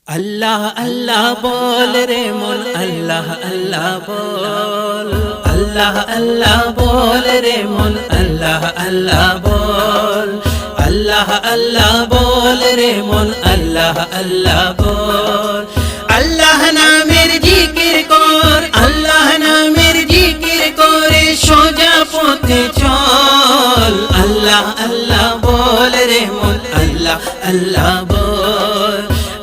আল্লাহ আল্লাহ বল রে মন আল্লাহ আল্লাহ বল, আল্লাহ আল্লাহ বল রে মন আল্লাহ আল্লাহ বল, আল্লাহ আল্লাহ বল রে মন আল্লাহ আল্লাহ বল। আল্লাহ নামের জিকির কর, আল্লাহ নামের জিকির করে সোজা পথে চল। আল্লাহ আল্লাহ বল রে মন আল্লাহ আল্লাহ বল,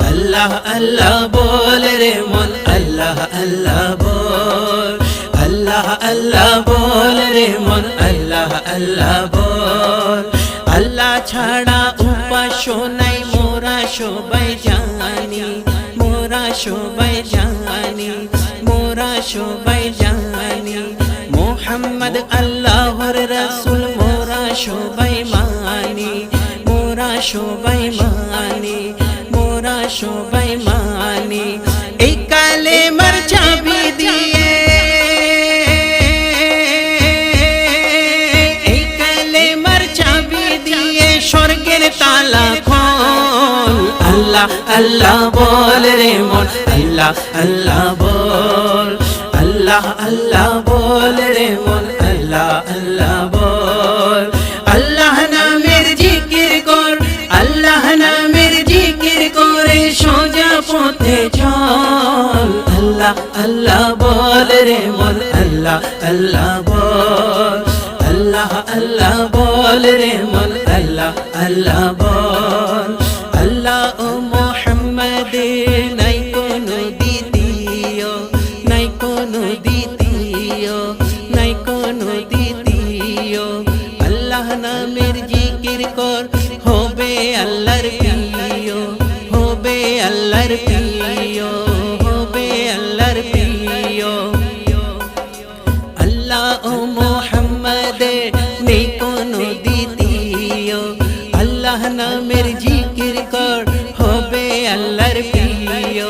আল্লাহ আল্লাহ বল রে মন আল্লাহ আল্লাহ বল, আল্লাহ আল্লাহ বল রে মন আল্লাহ আল্লাহ বল। আল্লাহ ছাড়া উপাস্য নাই মোরা সবাই জানি, মোরা সবাই জানি, মোরা সবাই জানি। মুহাম্মদ আল্লাহর রাসূল মোরা সবাই মানি, মোরা সবাই মানি, মোরা সবাই মানি। এই কালেমার চাবি দিয়ে, এই কালেমার চাবি দিয়ে স্বর্গের তালা খোল। আল্লাহ আল্লাহ বল রে মন আল্লাহ আল্লাহ বল, আল্লাহ আল্লাহ বল রে মন আল্লাহ আল্লাহ বল। আল্লাহ নামের জিকির কর, আল্লাহ নামের জিকির করে সোজা পথে চল। আল্লাহ আল্লাহ বল রে মন আল্লাহ আল্লাহ বল, আল্লাহ আল্লাহ বল রে মন আল্লাহ আল্লাহ বল। আল্লাহ ও মুহাম্মদ নাই কোনো দ্বিতীয়, নাই কোনো দ্বিতীয়, নাই কোনো দ্বিতীয়। আল্লাহ নামের জিকির কর হবে আল্লাহর প্রিয়, হবে আল্লাহর প্রিয়, হবে আল্লাহর প্রিয়। আল্লাহ ও মুহাম্মদ নেই কোনো দ্বিতীয়, আল্লাহ নামের জিকির কর হবে আল্লাহর প্রিয়।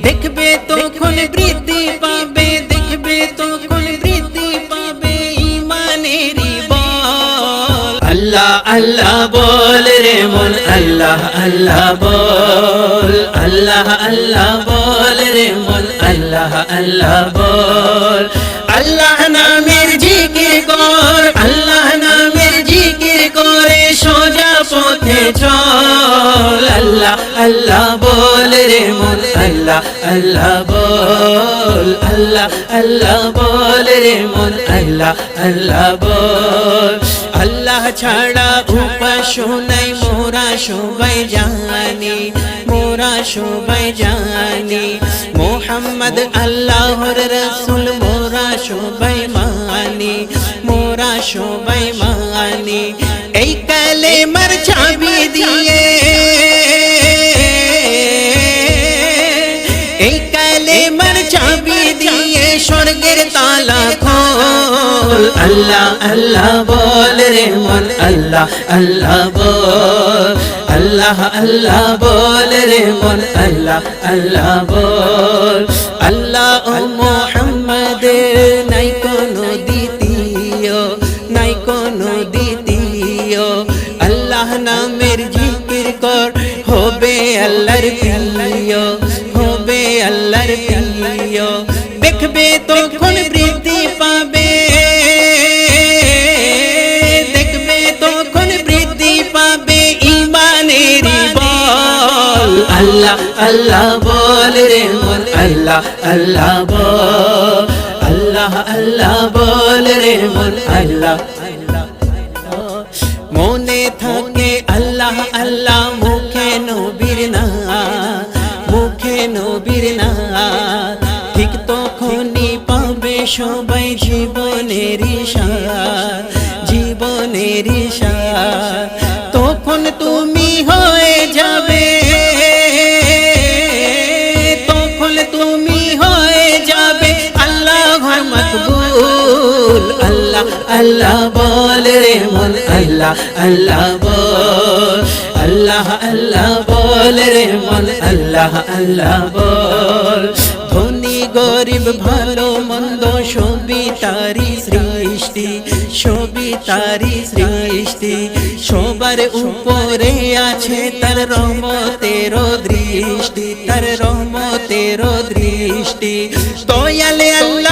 দেখবে তখন বৃদ্ধি পাবে, দেখবে তখন বৃদ্ধি পাবে ঈমানের বল। আল্লাহ আল্লাহ বল রে মন আল্লাহ আল্লাহ বল, আল্লাহ আল্লাহ বল রে মন আল্লাহ আল্লাহ বল। আল্লাহ নামের জিকির কর, আল্লাহ নামের জিকির করে সোজা পথে চল। আল্লাহ আল্লাহ বল রে মন আল্লাহ আল্লাহ বল, আল্লাহ আল্লাহ বল রে মন আল্লাহ আল্লাহ বল। আল্লাহ ছাড়া উপাস্য নাই মোরা সবাই জানি, মোরা সবাই জানি। মুহাম্মদ আল্লাহর রাসূল মোরা সবাই মানি, মোরা সবাই মানি। এই কালেমার চাবি দিয়ে, এই কালেমার চাবি দিয়ে স্বর্গের তালা খোল। আল্লাহ আল্লাহ বল রে মন আল্লাহ আল্লাহ বল, আল্লাহ আল্লাহ বল রে মন আল্লাহ আল্লাহ বল। আল্লাহ ও মুহাম্মদ নাই কোনো দ্বিতীয়, নাই কোনো দ্বিতীয়। আল্লাহ নামের জিকির কর হবে আল্লাহর প্রিয়, হবে আল্লাহর প্রিয়। দেখবে তখন বৃদ্ধি পাবে, দেখবে তখন বৃদ্ধি পাবে ঈমানের বল। আল্লাহ আল্লাহ বল রে মন আল্লাহ আল্লাহ বল, আল্লাহ আল্লাহ বল রে মন আল্লাহ আল্লাহ। মনে থাকে আল্লাহ আল্লাহ মুখে নবীর নাম, মুখে নবীর নাম। ঠিক তখনই পাবে সবাই জীবনের সার, জীবনের সার। তখন তুমি হয়ে যাবে, তখন তুমি হয়ে যাবে আল্লাহর মকবুল। আল্লাহ আল্লাহ বল রে মন আল্লাহ আল্লাহ বল, আল্লাহ আল্লাহ বল রে মন আল্লাহ আল্লাহ বল। ধনী গরিব ভালো মন্দ সবই তারি সৃষ্টি, সবই তারি সৃষ্টি। সবার উপরে আছে তার রহমতের দৃষ্টি, তার রহমতের দৃষ্টি দয়ালে আল্লাহ